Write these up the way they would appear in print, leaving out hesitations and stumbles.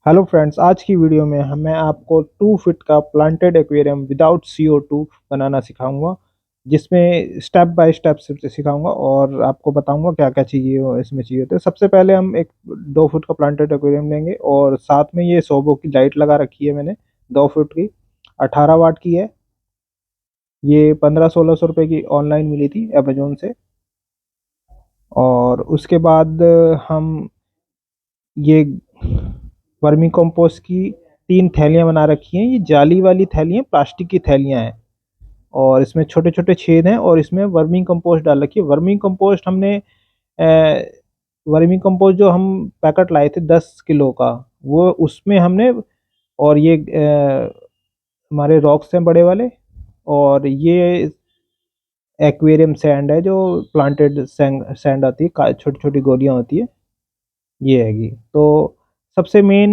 Hello friends, आज की video में मैं आपको 2 फीट का प्लांटेड एक्वेरियम विदाउट CO2 बनाना सिखाऊंगा। जिसमें स्टेप बाय स्टेप सिखाऊंगा और आपको बताऊंगा क्या क्या चाहिए इसमें चाहिए। तो सबसे पहले हम एक 2 फुट का प्लांटेड एक्वेरियम लेंगे और साथ में ये सोबो की लाइट लगा रखी है मैंने, 2 फुट की, 18 वाट की है। ये 1500-1600 रुपये की ऑनलाइन मिली थी अमेजोन से। और उसके बाद हम ये वर्मी कंपोस्ट की 3 थैलियां बना रखी हैं। ये जाली वाली थैलियां, प्लास्टिक की थैलियां हैं और इसमें छोटे छोटे छेद हैं और इसमें वर्मी कंपोस्ट डाल रखी है। वर्मी कंपोस्ट हमने वर्मी कंपोस्ट जो हम पैकेट लाए थे 10 किलो का, वो उसमें हमने, और ये हमारे रॉक्स हैं बड़े वाले, और ये एक्वेरियम सैंड है जो प्लांटेड सैंड आती है, छोटी छोटी गोलियां होती है, ये हैगी। तो सबसे मेन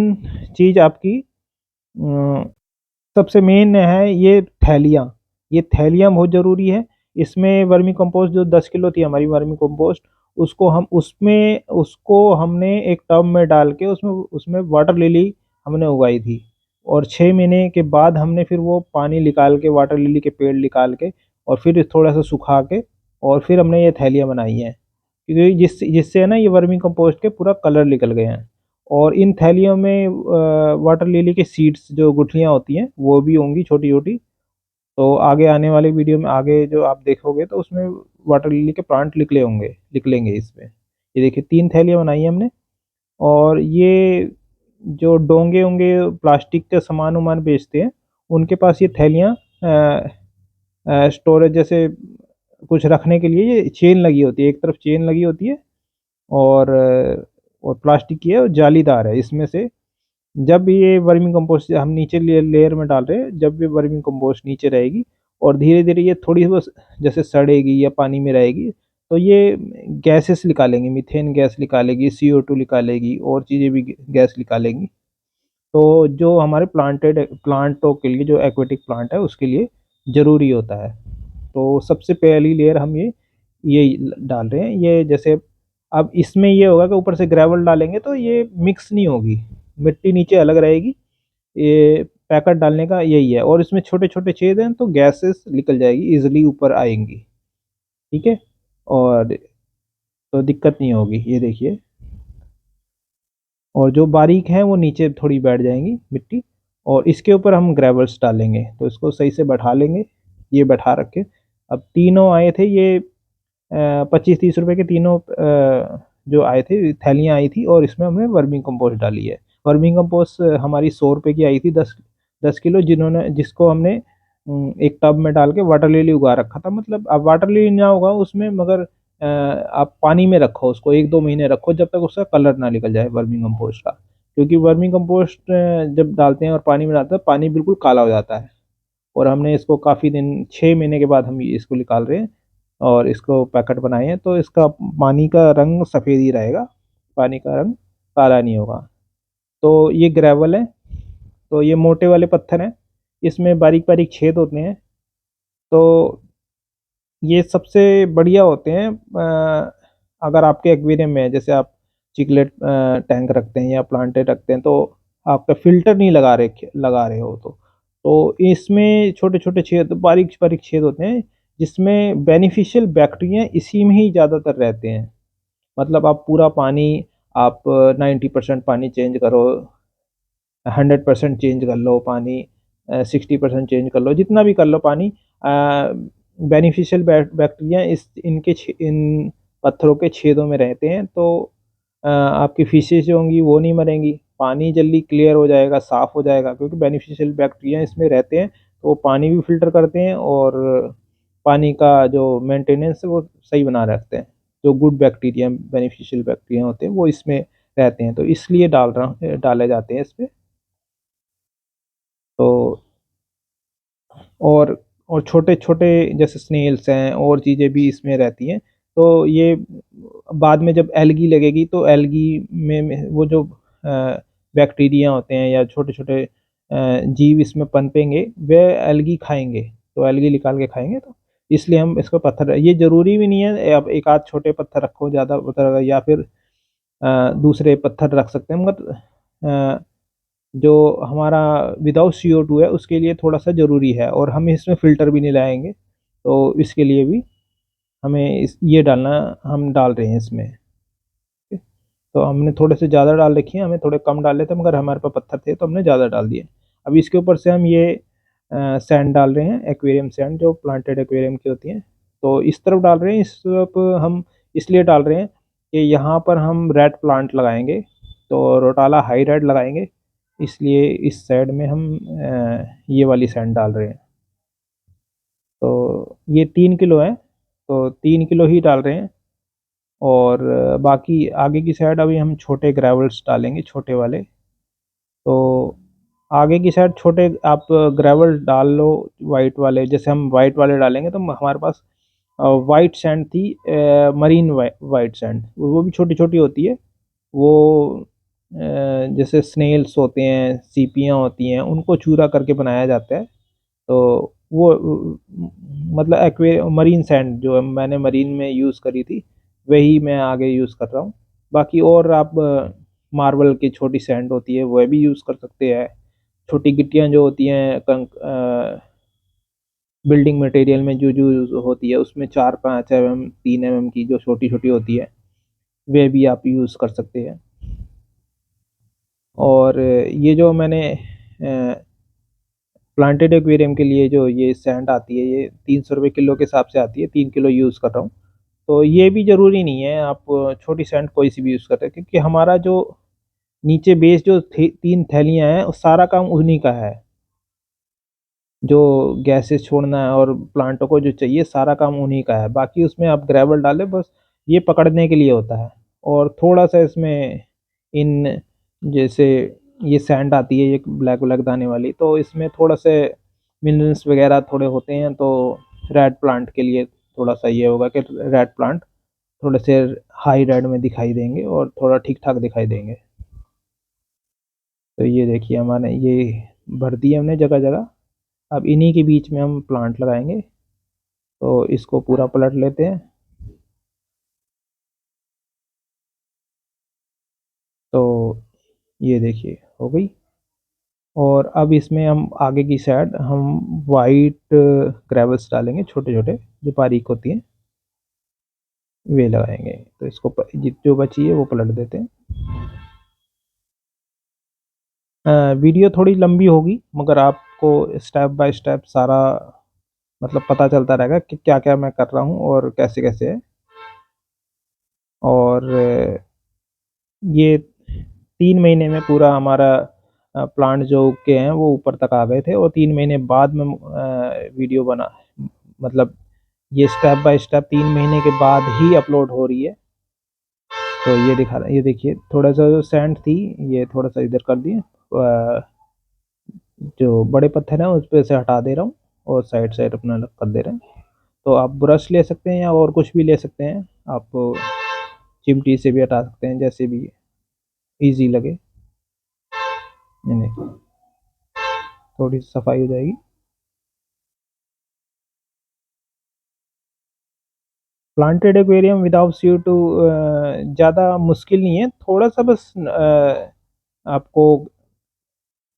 चीज आपकी, सबसे मेन है ये थैलियाँ। ये थैलियाँ बहुत ज़रूरी है। इसमें वर्मी कंपोस्ट जो 10 किलो थी हमारी वर्मी कंपोस्ट, उसको हमने एक टब में डाल के उसमें उसमें वाटर लिली हमने उगाई थी। और 6 महीने के बाद हमने फिर वो पानी निकाल के, वाटर लिली के पेड़ निकाल के, और फिर थोड़ा सा सुखा के, और फिर हमने ये थैलियाँ बनाई हैं। क्योंकि जिससे जिससे है ना, ये वर्मी कंपोस्ट के पूरा कलर निकल गए हैं। और इन थैलियों में वाटर लिली के सीड्स, जो गुठलियाँ होती हैं, वो भी होंगी छोटी छोटी। तो आगे आने वाले वीडियो में, आगे जो आप देखोगे, तो उसमें वाटर लिली के प्लांट निकलेंगे इसमें। ये देखिए 3 थैलियाँ बनाई हैं हमने। और ये जो डोंगे होंगे, प्लास्टिक के सामान वामान बेचते हैं, उनके पास ये थैलियाँ स्टोरेज जैसे कुछ रखने के लिए, ये चेन लगी होती है, एक तरफ चेन लगी होती है। और प्लास्टिक की है और जालीदार है। इसमें से जब भी ये वर्मी कंपोस्ट हम नीचे लेयर में डाल रहे हैं, जब भी वर्मी कंपोस्ट नीचे रहेगी और धीरे धीरे ये थोड़ी बहुत जैसे सड़ेगी या पानी में रहेगी, तो ये गैसेस निकालेंगी, मीथेन गैस निकालेगी, CO2 निकालेगी, और चीज़ें भी गैस निकालेंगी। तो जो हमारे प्लांटों के लिए, जो एक्वेटिक प्लांट है उसके लिए ज़रूरी होता है। तो सबसे पहली लेयर हम ये डाल रहे हैं। ये जैसे, अब इसमें ये होगा कि ऊपर से ग्रेवल डालेंगे तो ये मिक्स नहीं होगी, मिट्टी नीचे अलग रहेगी। ये पैकेट डालने का यही है। और इसमें छोटे छोटे छेद हैं तो गैसेस निकल जाएगी, इजिली ऊपर आएंगी। ठीक है। और तो दिक्कत नहीं होगी, ये देखिए। और जो बारीक है वो नीचे थोड़ी बैठ जाएंगी मिट्टी। और इसके ऊपर हम ग्रेवल्स डालेंगे, तो इसको सही से बैठा लेंगे। ये बैठा रखे। अब तीनों आए थे ये 25-30 रुपए के तीनों, जो आए थे थैलियाँ आई थी, और इसमें हमने वर्मी कंपोस्ट डाली है। वर्मी कंपोस्ट हमारी 100 रुपए की आई थी, 10 10 किलो, जिसको हमने एक टब में डाल के वाटर लिली उगा रखा था। मतलब अब वाटर लिली ना होगा उसमें, मगर आप पानी में रखो उसको, 1-2 महीने रखो, जब तक उसका कलर ना निकल जाए वर्मी कंपोस्ट का। क्योंकि वर्मी कंपोस्ट जब डालते हैं और पानी में डालते हैं, पानी बिल्कुल काला हो जाता है। और हमने इसको काफ़ी दिन, 6 महीने के बाद हम इसको निकाल रहे हैं और इसको पैकेट बनाए हैं, तो इसका पानी का रंग सफ़ेद ही रहेगा, पानी का रंग काला नहीं होगा। तो ये ग्रेवल है। तो ये मोटे वाले पत्थर हैं, इसमें बारीक बारीक छेद होते हैं। तो ये सबसे बढ़िया होते हैं। अगर आपके एक्वेरियम में, जैसे आप चिकलेट टैंक रखते हैं या प्लांटेड रखते हैं, तो आपका फिल्टर नहीं लगा रहे हो, तो इसमें छोटे छोटे छेद, बारीक बारीक छेद होते हैं, जिसमें बेनिफिशियल बैक्टीरिया इसी में ही ज़्यादातर रहते हैं। मतलब आप पूरा पानी, आप 90% पानी चेंज करो, 100% चेंज कर लो पानी, 60% चेंज कर लो, जितना भी कर लो पानी, बेनिफिशियल बैक्टीरिया इन पत्थरों के छेदों में रहते हैं। तो आपकी फिशेज जो होंगी वो नहीं मरेंगी, पानी जल्दी क्लियर हो जाएगा, साफ़ हो जाएगा, क्योंकि बेनिफिशियल बैक्टीरिया इसमें रहते हैं। तो वो पानी भी फिल्टर करते हैं और पानी का जो मेंटेनेंस है वो सही बना रखते हैं। जो गुड बैक्टीरिया, बेनिफिशियल बैक्टीरिया होते हैं, वो इसमें रहते हैं, तो इसलिए डाले जाते हैं इसमें। तो और और छोटे-छोटे जैसे स्नेल्स हैं, और चीज़ें भी इसमें रहती हैं। तो ये बाद में जब एल्गी लगेगी, तो एल्गी में वो जो बैक्टीरिया होते हैं या छोटे-छोटे जीव इसमें पनपेंगे, वे एल्गी खाएँगे, तो एल्गी निकाल के खाएँगे। तो इसलिए हम इसको पत्थर, ये ज़रूरी भी नहीं है, आप एक आध छोटे पत्थर रखो, ज़्यादा पत्थर, या फिर दूसरे पत्थर रख सकते हैं, मगर जो हमारा विदाउट CO2 है उसके लिए थोड़ा सा ज़रूरी है, और हम इसमें फ़िल्टर भी नहीं लाएंगे, तो इसके लिए भी हमें ये डालना, हम डाल रहे हैं इसमें। तो हमने थोड़े से ज़्यादा डाल रखी है, हमें थोड़े कम डाले थे मगर हमारे पास पत्थर थे तो हमने ज़्यादा डाल दिए। अब इसके ऊपर से हम ये सैंड डाल रहे हैं, एक्वेरियम सैंड जो प्लांटेड एक्वेरियम की होती है। तो इस तरफ डाल रहे हैं, इस तरफ हम इसलिए डाल रहे हैं कि यहाँ पर हम रेड प्लांट लगाएंगे, तो रोटाला हाई रेड लगाएंगे, इसलिए इस साइड में हम ये वाली सैंड डाल रहे हैं। तो ये 3 किलो है, तो 3 किलो ही डाल रहे हैं। और बाकी आगे की साइड अभी हम छोटे ग्रेवल्स डालेंगे, छोटे वाले। तो आगे की साइड छोटे आप ग्रेवल डाल लो वाइट वाले, जैसे हम वाइट वाले डालेंगे तो हमारे पास वाइट सैंड थी, मरीन वाइट सैंड, वो भी छोटी छोटी होती है। वो जैसे स्नेल्स होते हैं, सीपियाँ होती हैं, उनको चूरा करके बनाया जाता है। तो वो मतलब एक्वे मरीन सैंड जो मैंने मरीन में यूज़ करी थी, वही मैं आगे यूज़ कर रहा हूँ। बाकी और आप मार्बल की छोटी सैंड होती है वह भी यूज़ कर सकते हैं। छोटी गिट्टियाँ जो होती हैं बिल्डिंग मटेरियल में जो जो होती है उसमें 4-5 mm 3 mm की जो छोटी छोटी होती है, वे भी आप यूज़ कर सकते हैं। और ये जो मैंने प्लांटेड एक्वेरियम के लिए जो ये सैंड आती है, ये 300 रुपये किलो के हिसाब से आती है, 3 किलो यूज़ कर रहा हूँ। तो ये भी ज़रूरी नहीं है, आप छोटी सैंड कोई सी भी यूज़ करते हैं, क्योंकि हमारा जो नीचे बेस जो 3 थैलियाँ हैं, सारा काम उन्हीं का है। जो गैसेस छोड़ना है और प्लांटों को जो चाहिए सारा काम उन्हीं का है। बाकी उसमें आप ग्रेवल डालें, बस ये पकड़ने के लिए होता है। और थोड़ा-सा इसमें इन जैसे ये सैंड आती है, ये ब्लैक ब्लैक दाने वाली, तो इसमें थोड़ा से मिनरल्स वगैरह थोड़े होते हैं, तो रेड प्लांट के लिए थोड़ा-सा ये होगा कि रेड प्लांट थोड़े से हाई रेड में दिखाई देंगे और थोड़ा ठीक-ठाक दिखाई देंगे। तो ये देखिए हमारे ये भर दिए हमने जगह-जगह। अब इन्हीं के बीच में हम प्लांट लगाएँगे। तो इसको पूरा पलट लेते हैं। तो ये देखिए हो गई। और अब इसमें हम आगे की साइड हम वाइट ग्रेवल्स डालेंगे, छोटे-छोटे जो बारीक होती हैं, वे लगाएँगे। तो इसको जो बची है वो पलट देते हैं। वीडियो थोड़ी लंबी होगी मगर आपको स्टेप बाय स्टेप सारा मतलब पता चलता रहेगा कि क्या-क्या मैं कर रहा हूँ और कैसे-कैसे है। और ये 3 महीने में पूरा हमारा प्लांट जो उग के हैं वो ऊपर तक आ गए थे, और 3 महीने बाद में वीडियो बना, मतलब ये स्टेप बाय स्टेप 3 महीने के बाद ही अपलोड हो रही है। तो ये दिखा रहा है, ये देखिए थोड़ा-सा जो सैंड थी ये थोड़ा-सा इधर कर दिए, जो बड़े पत्थर हैं उस पे से हटा दे रहा हूँ और साइड-साइड अपना अलग कर दे रहे हैं। तो आप ब्रश ले सकते हैं या और कुछ भी ले सकते हैं। आप चिमटी से भी हटा सकते हैं, जैसे भी ईज़ी लगे। ये देखिए, थोड़ी सफाई हो जाएगी। प्लांटेड एक्वेरियम विदाउट CO2 ज़्यादा मुश्किल नहीं है, थोड़ा-सा बस आपको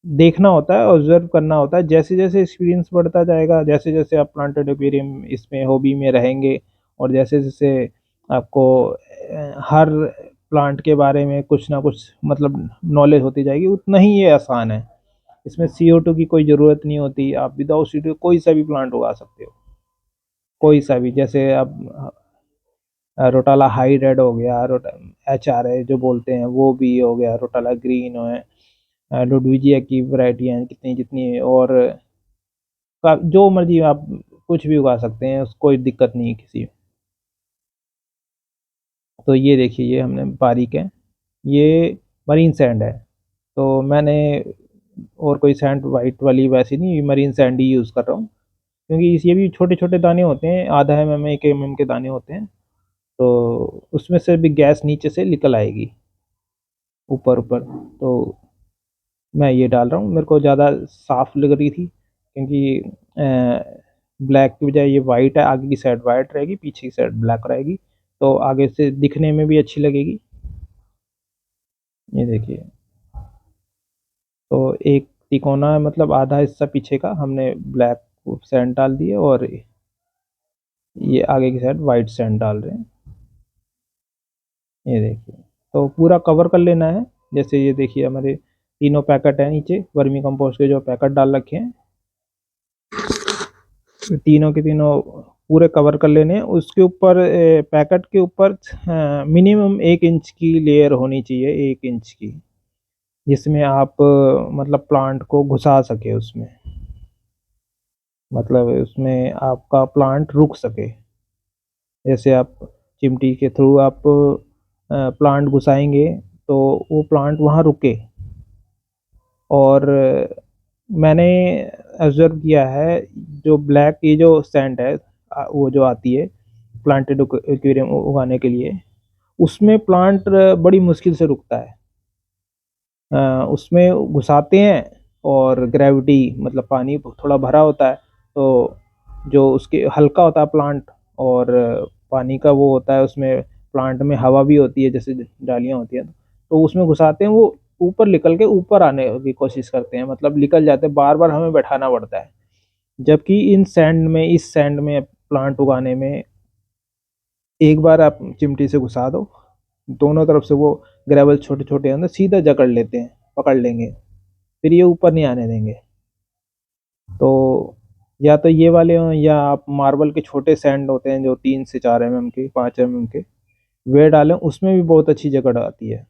देखना होता है, ऑब्ज़र्व करना होता है। जैसे-जैसे एक्सपीरियंस बढ़ता जाएगा, जैसे-जैसे आप प्लांटेड एक्वेरियम इसमें हॉबी में रहेंगे, और जैसे-जैसे आपको हर प्लांट के बारे में कुछ ना कुछ मतलब नॉलेज होती जाएगी, उतना ही ये आसान है। इसमें CO2 की कोई ज़रूरत नहीं होती, आप विदाउट CO2 कोई सा भी प्लांट उगा सकते हो, कोई सा भी। जैसे अब रोटाला हाई रेड हो गया, HRA जो बोलते हैं वो भी हो गया, रोटाला ग्रीन है, लुडविजिया की वैरायटी हैं कितनी जितनी, और जो मर्जी आप कुछ भी उगा सकते हैं, कोई दिक्कत नहीं है किसी। तो ये देखिए ये हमने बारीक है, ये मरीन सैंड है। तो मैंने और कोई सैंड वाइट वाली वैसी नहीं, मरीन सैंड ही यूज़ कर रहा हूँ, क्योंकि ये भी छोटे छोटे दाने होते हैं, आधा mm 1 mm के दाने होते हैं। तो उसमें से भी गैस नीचे से निकल आएगी ऊपर ऊपर। तो मैं ये डाल रहा हूँ, मेरे को ज़्यादा साफ़ लग रही थी, क्योंकि ब्लैक की बजाय ये वाइट है, आगे की साइड वाइट रहेगी, पीछे की साइड ब्लैक रहेगी, तो आगे से दिखने में भी अच्छी लगेगी। ये देखिए, तो एक तिकोना मतलब आधा हिस्सा पीछे का हमने ब्लैक सैंड डाल दिए और ये आगे की साइड वाइट सैंड डाल रहे हैं। ये देखिए, तो पूरा कवर कर लेना है। जैसे ये देखिए हमारे तीनों पैकेट हैं नीचे वर्मी कंपोस्ट के जो पैकेट डाल रखे हैं, तीनों के तीनों पूरे कवर कर लेने हैं। उसके ऊपर पैकेट के ऊपर मिनिमम 1 इंच की लेयर होनी चाहिए, 1 इंच की, जिसमें आप मतलब प्लांट को घुसा सके उसमें, मतलब उसमें आपका प्लांट रुक सके। जैसे आप चिमटी के थ्रू आप प्लांट घुसाएंगे तो वो प्लांट वहाँ रुके। और मैंने ऑब्जर्व किया है जो ब्लैक ये जो सैंड है वो जो आती है प्लांटेड एक्वेरियम उगाने के लिए, उसमें प्लांट बड़ी मुश्किल से रुकता है। उसमें घुसाते हैं और ग्रेविटी मतलब पानी थोड़ा भरा होता है, तो जो उसके हल्का होता है प्लांट, और पानी का वो होता है उसमें, प्लांट में हवा भी होती है जैसे डालियाँ होती हैं, तो उसमें घुसाते हैं वो ऊपर निकल के ऊपर आने की कोशिश करते हैं, मतलब निकल जाते हैं, बार बार हमें बैठाना पड़ता है। जबकि इन सैंड में इस सैंड में प्लांट उगाने में एक बार आप चिमटी से घुसा दो, दोनों तरफ से वो ग्रेवल छोटे छोटे अंदर सीधा जकड़ लेते हैं, पकड़ लेंगे, फिर ये ऊपर नहीं आने देंगे। तो या तो ये वाले हों या आप मार्बल के छोटे सैंड होते हैं जो 3 से 4 mm के 5 mm के, वे डालें, उसमें भी बहुत अच्छी जकड़ आती है।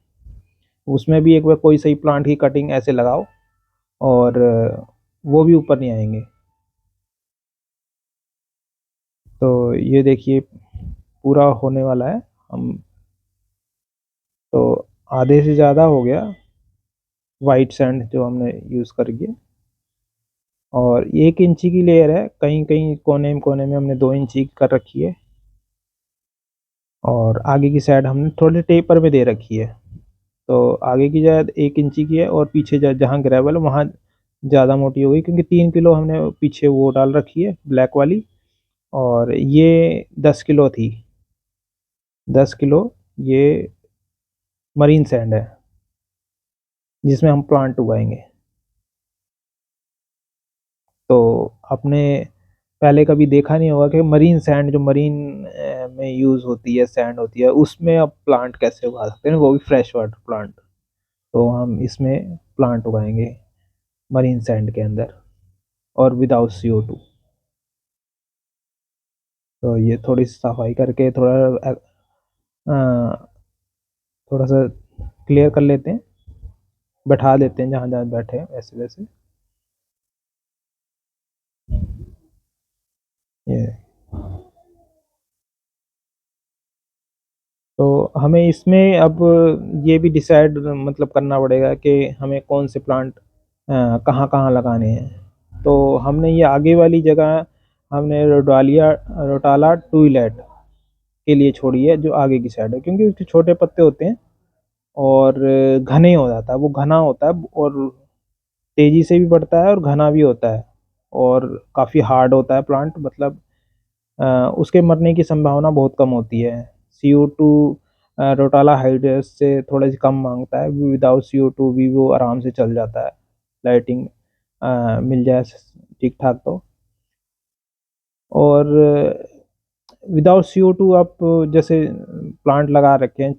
उसमें भी एक बार कोई सही प्लांट की कटिंग ऐसे लगाओ और वो भी ऊपर नहीं आएंगे। तो ये देखिए पूरा होने वाला है। हम तो आधे से ज़्यादा हो गया वाइट सैंड जो हमने यूज़ करिए, और 1 इंची की लेयर है, कहीं कहीं कोने में हमने 2 इंची कर रखी है, और आगे की साइड हमने थोड़े टेपर में दे रखी है। तो आगे की शायद 1 इंची की है और पीछे जहाँ ग्रेवल है वहाँ ज़्यादा मोटी हो गई, क्योंकि 3 किलो हमने पीछे वो डाल रखी है ब्लैक वाली, और ये 10 किलो थी, 10 किलो ये मरीन सैंड है जिसमें हम प्लांट उगाएंगे। तो आपने पहले कभी देखा नहीं होगा कि मरीन सैंड जो मरीन में यूज़ होती है, सैंड होती है, उसमें आप प्लांट कैसे उगा सकते हैं, वो भी फ्रेश वाटर प्लांट। तो हम इसमें प्लांट उगाएंगे मरीन सैंड के अंदर और विदाउट CO2। तो ये थोड़ी सी सफाई करके थोड़ा सा क्लियर कर लेते हैं, बैठा देते हैं जहाँ जहाँ बैठे हैं वैसे वैसे। ये तो हमें इसमें अब ये भी डिसाइड मतलब करना पड़ेगा कि हमें कौन से प्लांट कहाँ कहाँ लगाने हैं। तो हमने ये आगे वाली जगह हमने रोटाला टूलेट के लिए छोड़ी है, जो आगे की साइड है, क्योंकि उसके छोटे पत्ते होते हैं और घने हो जाता है, वो घना होता है और तेज़ी से भी बढ़ता है और घना भी होता है, और काफ़ी हार्ड होता है प्लांट, मतलब उसके मरने की संभावना बहुत कम होती है। CO2 रोटाला हाइड्रस से थोड़ा सी कम मांगता है, विदाउट CO2 भी वो आराम से चल जाता है, लाइटिंग मिल जाए ठीक ठाक तो। और विदाउट CO2 आप जैसे प्लांट लगा रखे हैं,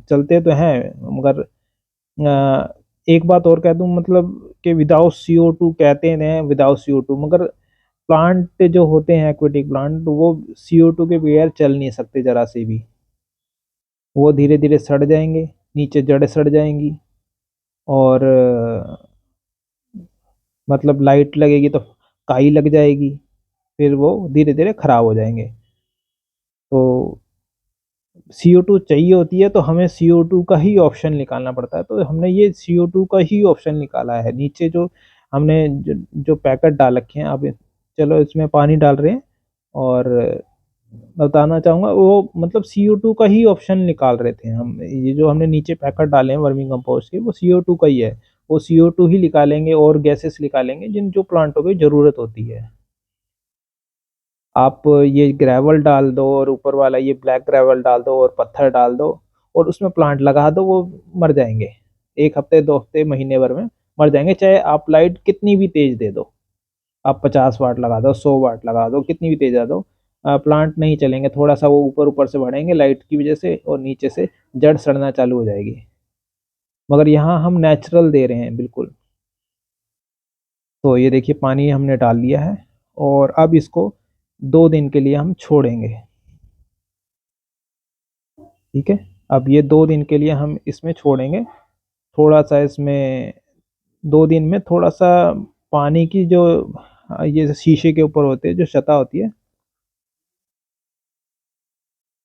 चलते तो हैं, मगर एक बात और कह दूं, मतलब कि विदाउट CO2 कहते हैं विदाउट CO2, मगर प्लांट जो होते हैं एक्वेटिक प्लांट वो CO2 के बगैर चल नहीं सकते ज़रा से भी। वो धीरे धीरे सड़ जाएंगे, नीचे जड़ें सड़ जाएंगी, और मतलब लाइट लगेगी तो काई लग जाएगी, फिर वो धीरे धीरे खराब हो जाएंगे। तो CO2 चाहिए होती है तो हमें CO2 का ही ऑप्शन निकालना पड़ता है। तो हमने ये CO2 का ही ऑप्शन निकाला है। नीचे जो हमने जो पैकेट डाल रखे हैं, अब चलो इसमें पानी डाल रहे हैं, और बताना चाहूँगा वो मतलब CO2 का ही ऑप्शन निकाल रहे थे हम। ये जो हमने नीचे पैकेट डाले हैं वर्मी कंपोस्ट के, वो CO2 का ही है। वो CO2 ही निकालेंगे और गैसेस निकालेंगे जिन जो प्लांटों की ज़रूरत होती है। आप ये ग्रेवल डाल दो और ऊपर वाला ये ब्लैक ग्रेवल डाल दो और पत्थर डाल दो और उसमें प्लांट लगा दो, वो मर जाएंगे 1 हफ्ते 2 हफ्ते महीने भर में मर जाएंगे, चाहे आप लाइट कितनी भी तेज दे दो, आप 50 वाट लगा दो, 100 वाट लगा दो, कितनी भी तेज दे दो, प्लांट नहीं चलेंगे। थोड़ा सा वो ऊपर ऊपर से बढ़ेंगे लाइट की वजह से, और नीचे से जड़ सड़ना चालू हो जाएगी। मगर यहाँ हम नेचुरल दे रहे हैं बिल्कुल। तो ये देखिए पानी हमने डाल लिया है, और अब इसको 2 दिन के लिए हम छोड़ेंगे। ठीक है, अब ये 2 दिन के लिए हम इसमें छोड़ेंगे। थोड़ा सा इसमें 2 दिन में थोड़ा सा पानी की जो ये शीशे के ऊपर होते हैं जो सतह होती है,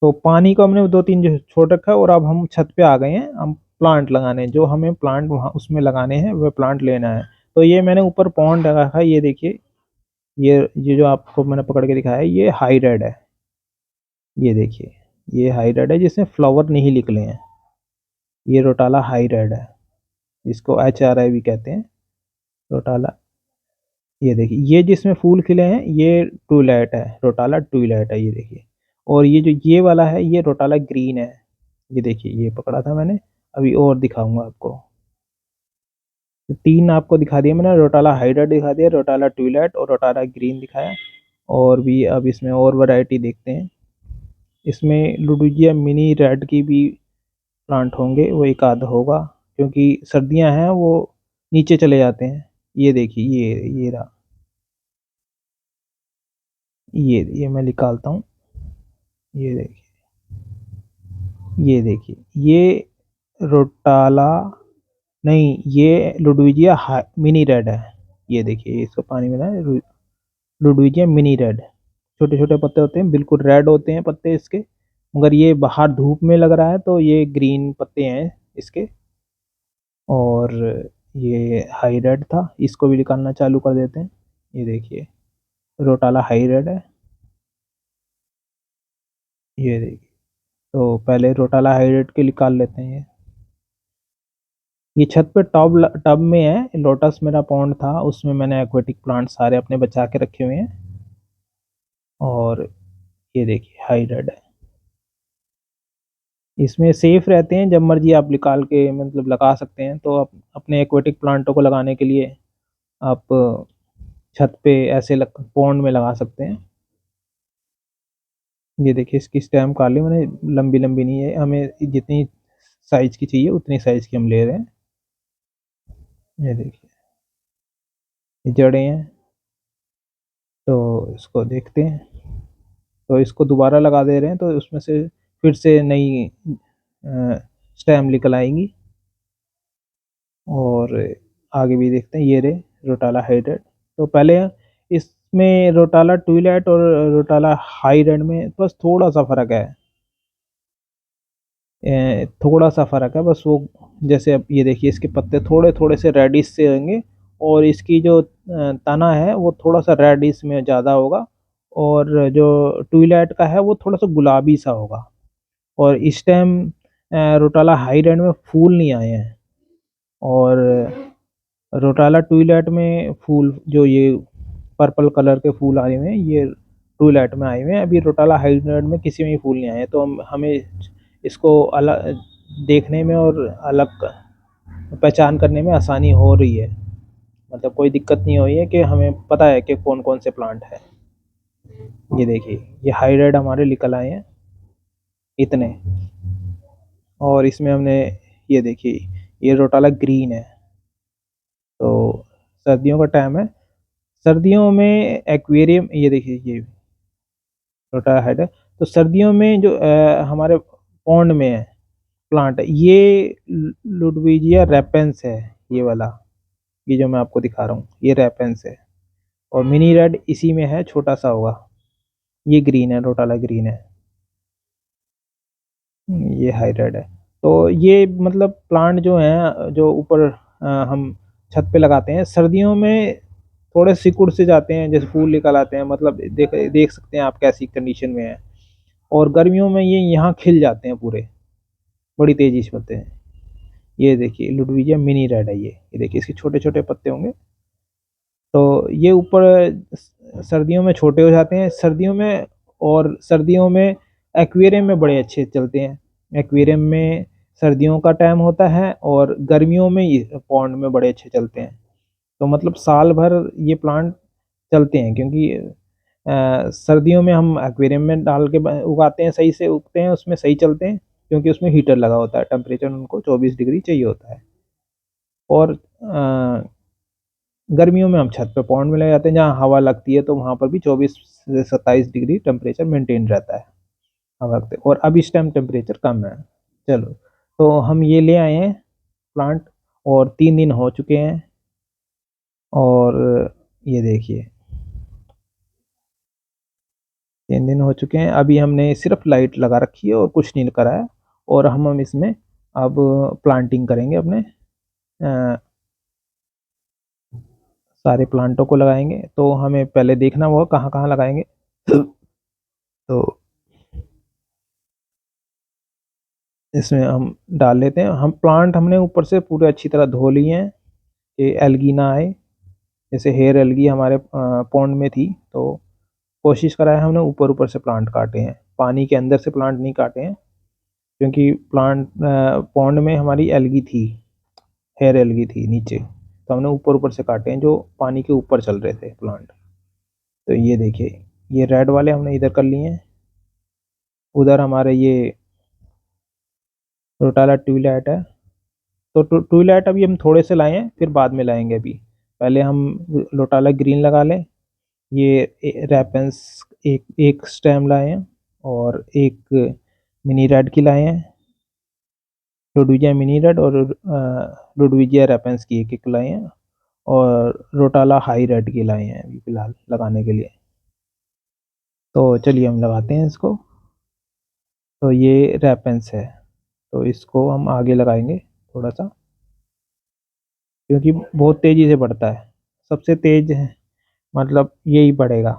तो पानी को हमने 2-3 जो छोड़ रखा है, और अब हम छत पे आ गए हैं। हम प्लांट लगाने हैं, जो हमें प्लांट वहाँ उसमें लगाने हैं वह प्लांट लेना है। तो ये मैंने ऊपर पॉन्ड लगा रखा है, ये देखिए, ये जो आपको मैंने पकड़ के दिखाया है, ये हाई रेड है। ये देखिए, ये हाई रेड है जिसमें फ्लावर नहीं निकले हैं। ये रोटाला हाई रेड है, जिसको HRI भी कहते हैं, रोटाला। ये देखिए, ये जिसमें फूल खिले हैं ये ट्यूलाइट है, रोटाला ट्यूलाइट है, ये देखिए। और ये जो ये वाला है ये रोटाला ग्रीन है। ये देखिए, ये पकड़ा था मैंने, अभी और दिखाऊंगा आपको। तो 3 आपको दिखा दिया मैंने, रोटाला हाइड्राइड दिखा दिया, रोटाला ट्यूलाइट और रोटाला ग्रीन दिखाया। और भी अब इसमें और वैरायटी देखते हैं। इसमें लुडुजिया मिनी रेड की भी प्लांट होंगे, वो एक आध होगा, क्योंकि सर्दियां हैं वो नीचे चले जाते हैं। ये देखिए, ये रहा, ये मैं निकालता हूँ। ये देखिए, ये देखिए, ये रोटाला नहीं, ये लुडविजिया मिनी रेड है। ये देखिए, इसको पानी में ना, लुडविजिया मिनी रेड, छोटे छोटे पत्ते होते हैं, बिल्कुल रेड होते हैं पत्ते इसके। मगर ये बाहर धूप में लग रहा है तो ये ग्रीन पत्ते हैं इसके। और ये हाई रेड था, इसको भी निकालना चालू कर देते हैं। ये देखिए, रोटाला हाई रेड है। ये देखिए, तो पहले रोटाला हाई रेड के निकाल लेते हैं। ये छत पे टब में है, लोटस मेरा पॉन्ड था, उसमें मैंने एक्वेटिक प्लांट सारे अपने बचा के रखे हुए हैं। और ये देखिए, हाई रेड है। इसमें सेफ रहते हैं, जब मर्जी आप निकाल के मतलब लगा सकते हैं। तो आप अपने एक्वेटिक प्लांटों को लगाने के लिए आप छत पे ऐसे पॉन्ड में लगा सकते हैं। ये देखिए, इसकी स्टेम काट ली मैंने, लंबी लंबी नहीं है, हमें जितनी साइज की चाहिए उतनी साइज की हम ले रहे हैं। ये देखिए, ये जड़ें हैं, तो इसको देखते हैं। तो इसको दोबारा लगा दे रहे हैं, तो उसमें से फिर से नई स्टेम निकल आएंगी। और आगे भी देखते हैं, ये रहे रोटाला हाइड्रेट। तो पहले इसमें रोटाला ट्यूलाइट और रोटाला हाई रेड में बस थोड़ा सा फ़र्क है, थोड़ा सा फ़र्क है बस। वो जैसे अब ये देखिए, इसके पत्ते थोड़े थोड़े से रेडिश से होंगे, और इसकी जो तना है वो थोड़ा सा रेडिश में ज़्यादा होगा, और जो ट्यूलाइट का है वो थोड़ा सा गुलाबी सा होगा। और इस टाइम रोटाला हाई रेड में फूल नहीं आए हैं, और रोटाला ट्यूलाइट में फूल, जो ये पर्पल कलर के फूल आए हुए हैं, ये ट्यूलाइट में आए हुए हैं। अभी रोटाला हाइब्रिड में किसी में भी फूल नहीं आए हैं। तो हमें इसको अलग देखने में और अलग पहचान करने में आसानी हो रही है, मतलब कोई दिक्कत नहीं हो रही है, कि हमें पता है कि कौन कौन से प्लांट है। ये देखिए, ये हाइब्रिड हमारे निकल आए हैं इतने। और इसमें हमने, ये देखिए, ये रोटाला ग्रीन है। तो सर्दियों का टाइम है, सर्दियों में एक्वेरियम, ये देखिए, ये छोटा हेड है। तो सर्दियों में जो हमारे पॉन्ड में है प्लांट, ये लुडविजिया रेपेंस है, ये वाला, ये जो मैं आपको दिखा रहा हूँ ये रेपेंस है। और मिनी रेड इसी में है, छोटा सा होगा। ये ग्रीन है, रोटाला ग्रीन है। ये हाई रेड है। तो ये मतलब प्लांट जो हैं, जो ऊपर हम छत पे लगाते हैं, सर्दियों में थोड़े सिकुड़ से जाते हैं, जैसे फूल निकल आते हैं, मतलब देख देख सकते हैं आप कैसी कंडीशन में है। और गर्मियों में ये यहाँ खिल जाते हैं पूरे, बड़ी तेजी से होते हैं। ये देखिए, लुडविजिया मिनी रेड है ये देखिए, इसके छोटे छोटे पत्ते होंगे। तो ये ऊपर सर्दियों में छोटे हो जाते हैं, सर्दियों में। और सर्दियों में एक्वेरियम में बड़े अच्छे चलते हैं। एक्वेरियम में सर्दियों का टाइम होता है और गर्मियों में ये पॉन्ड में बड़े अच्छे चलते हैं। तो मतलब साल भर ये प्लांट चलते हैं, क्योंकि सर्दियों में हम एक्वेरियम में डाल के उगाते हैं, सही से उगते हैं, उसमें सही चलते हैं, क्योंकि उसमें हीटर लगा होता है, टेम्परेचर उनको 24 डिग्री चाहिए होता है। और गर्मियों में हम छत पे पॉन्ड में ले जाते हैं, जहाँ हवा लगती है, तो वहाँ पर भी 24 से 27 डिग्री टेम्परेचर मेंटेन रहता है हवा लगते, और अब इस टाइम टेम्परेचर कम है। चलो, तो हम ये ले आए हैं प्लांट, और 3 दिन हो चुके हैं, और ये देखिए 3 दिन हो चुके हैं। अभी हमने सिर्फ लाइट लगा रखी है और कुछ नहीं करा है, और हम इसमें अब प्लांटिंग करेंगे अपने सारे प्लांटों को लगाएंगे। तो हमें पहले देखना होगा कहाँ कहाँ लगाएंगे। तो इसमें हम डाल लेते हैं। हम प्लांट हमने ऊपर से पूरे अच्छी तरह धो लिए हैं कि एल्गी ना आए। जैसे हेयर एल्गी हमारे पॉन्ड में थी, तो कोशिश करा है हमने ऊपर ऊपर से प्लांट काटे हैं, पानी के अंदर से प्लांट नहीं काटे हैं, क्योंकि प्लांट पॉन्ड में हमारी एल्गी थी, हेयर एल्गी थी नीचे, तो हमने ऊपर ऊपर से काटे हैं जो पानी के ऊपर चल रहे थे प्लांट। तो ये देखिए, ये रेड वाले हमने इधर कर लिए हैं। उधर हमारे ये रोटाला ट्यूबलाइट है। तो ट्यूबलाइट अभी हम थोड़े से लाए हैं, फिर बाद में लाएंगे। अभी पहले हम लोटाला ग्रीन लगा लें। ये रैपेंस एक एक स्टेम लाए हैं, और एक मिनी रेड की लाए हैं, लुडविजिया मिनी रेड, और लुडविजिया रैपेंस की एक एक लाए हैं, और रोटाला हाई रेड की लाए हैं अभी फिलहाल लगाने के लिए। तो चलिए हम लगाते हैं इसको। तो ये रैपेंस है, तो इसको हम आगे लगाएंगे थोड़ा सा, क्योंकि बहुत तेज़ी से बढ़ता है, सबसे तेज है, मतलब यही बढ़ेगा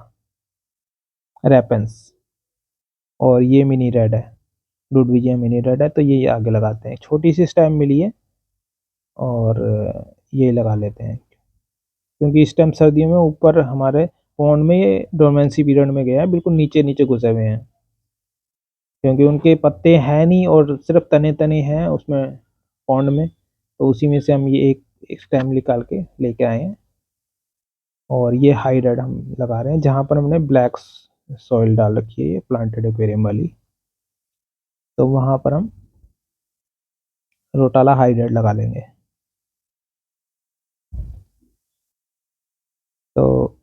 रैपेंस। और ये मिनी रेड है, लुडविजिया मिनी रेड है, तो ये आगे लगाते हैं। छोटी सी स्टेम मिली है, और ये लगा लेते हैं, क्योंकि इस टाइम सर्दियों में ऊपर हमारे पॉन्ड में ये डोरमेंसी पीरियड में गया है, बिल्कुल नीचे नीचे घुसे हुए हैं, क्योंकि उनके पत्ते हैं नहीं और सिर्फ तने तने हैं उसमें पॉन्ड में। तो उसी में से हम ये एक स्टेम निकाल के लेके आए हैं, और ये हाई रेड हम लगा रहे हैं जहाँ पर हमने ब्लैक सॉइल डाल रखी है, ये प्लांटेड एक्वेरियम वाली। तो वहाँ पर हम रोटाला हाई रेड लगा लेंगे। तो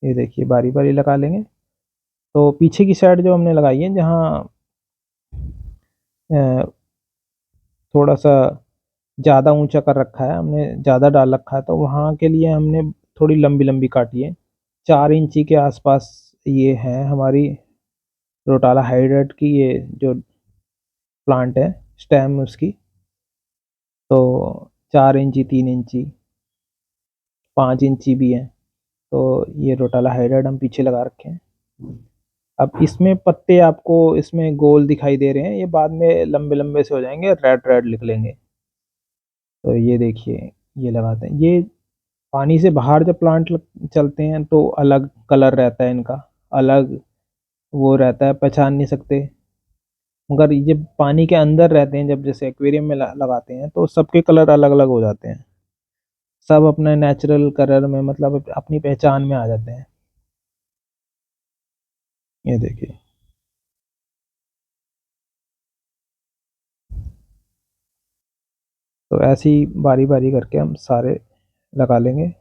ये देखिए बारी बारी लगा लेंगे। तो पीछे की साइड जो हमने लगाई है, जहाँ थोड़ा सा ज़्यादा ऊंचा कर रखा है, हमने ज़्यादा डाल रखा है, तो वहाँ के लिए हमने थोड़ी लंबी लंबी काटी है। 4 इंची के आसपास ये है हमारी रोटाला हाइड्रेट की, ये जो प्लांट है, स्टेम उसकी। तो 4 इंची, 3 इंची, 5 इंची भी है। तो ये रोटाला हाइड्रेट हम पीछे लगा रखे हैं। अब इसमें पत्ते आपको इसमें गोल दिखाई दे रहे हैं, ये बाद में लंबे लंबे से हो जाएंगे, रेड रेड निकलेंगे। तो ये देखिए, ये लगाते हैं। ये पानी से बाहर जब प्लांट चलते हैं तो अलग कलर रहता है इनका, अलग वो रहता है, पहचान नहीं सकते। मगर ये पानी के अंदर रहते हैं, जब जैसे एक्वेरियम में लगाते हैं, तो सबके कलर अलग अलग हो जाते हैं, सब अपने नेचुरल कलर में, मतलब अपनी पहचान में आ जाते हैं। ये देखिए, तो ऐसे ही बारी बारी करके हम सारे लगा लेंगे।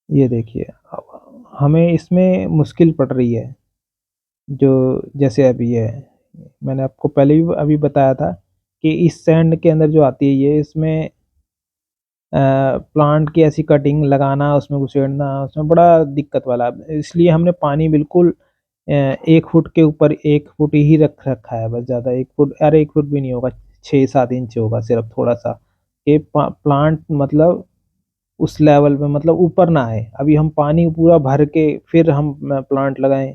ये देखिए, अब हमें इसमें मुश्किल पड़ रही है, जो जैसे अभी है, मैंने आपको पहले भी अभी बताया था कि इस सैंड के अंदर जो आती है, ये इसमें प्लांट की ऐसी कटिंग लगाना, उसमें घुसेड़ना, उसमें बड़ा दिक्कत वाला है। इसलिए हमने पानी बिल्कुल 1 फुट के ऊपर 1 फुट ही रख रखा है, बस। ज़्यादा 1 फुट, अरे 1 फुट भी नहीं होगा, 6-7 इंच होगा सिर्फ, थोड़ा सा, कि प्लांट मतलब उस लेवल पे, मतलब ऊपर ना आए। अभी हम पानी पूरा भर के फिर हम प्लांट लगाएं,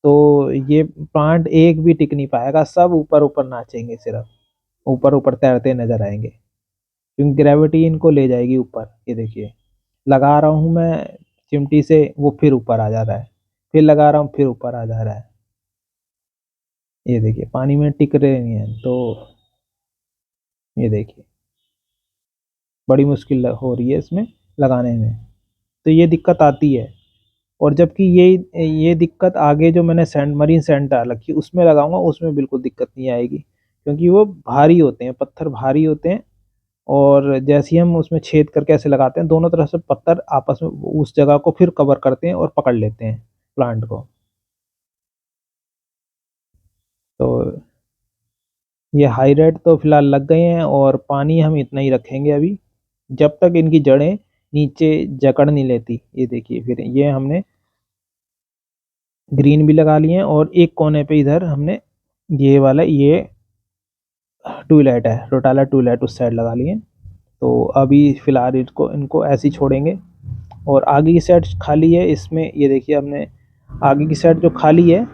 तो ये प्लांट एक भी टिक नहीं पाएगा, सब ऊपर ऊपर नाचेंगे, सिर्फ ऊपर ऊपर तैरते नजर आएंगे, क्योंकि ग्रेविटी इनको ले जाएगी ऊपर। ये देखिए, लगा रहा हूँ मैं चिमटी से, वो फिर ऊपर आ जा रहा है, फिर लगा रहा हूँ, फिर ऊपर आ जा रहा है। ये देखिए, पानी में टिक रहे नहीं है। तो ये देखिए बड़ी मुश्किल हो रही है इसमें लगाने में, तो ये दिक्कत आती है। और जबकि ये दिक्कत आगे जो मैंने सैंड मरीन सैंड डाल रखी है उसमें लगाऊंगा, उसमें बिल्कुल दिक्कत नहीं आएगी, क्योंकि वो भारी होते हैं, पत्थर भारी होते हैं। और जैसे ही हम उसमें छेद करके ऐसे लगाते हैं, दोनों तरफ से पत्थर आपस में उस जगह को फिर कवर करते हैं और पकड़ लेते हैं प्लांट को। तो ये हाई रेड तो फिलहाल लग गए हैं, और पानी हम इतना ही रखेंगे अभी, जब तक इनकी जड़ें नीचे जकड़ नहीं लेती। ये देखिए फिर ये हमने ग्रीन भी लगा लिए हैं, और एक कोने पे इधर हमने ये वाला ये ट्यूबलाइट है, रोटाला ट्यूबलाइट उस साइड लगा लिए। तो अभी फिलहाल इनको इनको ऐसे ही छोड़ेंगे। और आगे की साइड खाली है, इसमें ये देखिए हमने आगे की साइड जो खाली है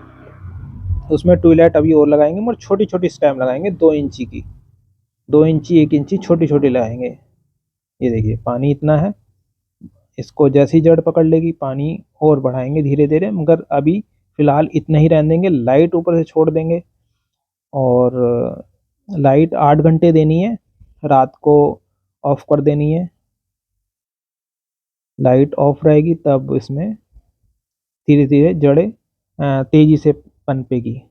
उसमें ट्यूबलाइट अभी और लगाएंगे, मगर छोटी छोटी स्टेम लगाएंगे, 2 इंची की, 2 इंची 1 इंची छोटी छोटी लगाएंगे। ये देखिए पानी इतना है, इसको जैसी जड़ पकड़ लेगी पानी और बढ़ाएंगे धीरे धीरे, मगर अभी फिलहाल इतना ही रहने देंगे। लाइट ऊपर से छोड़ देंगे, और लाइट 8 घंटे देनी है, रात को ऑफ कर देनी है। लाइट ऑफ रहेगी तब इसमें धीरे धीरे जड़ें तेजी से पनपेगी।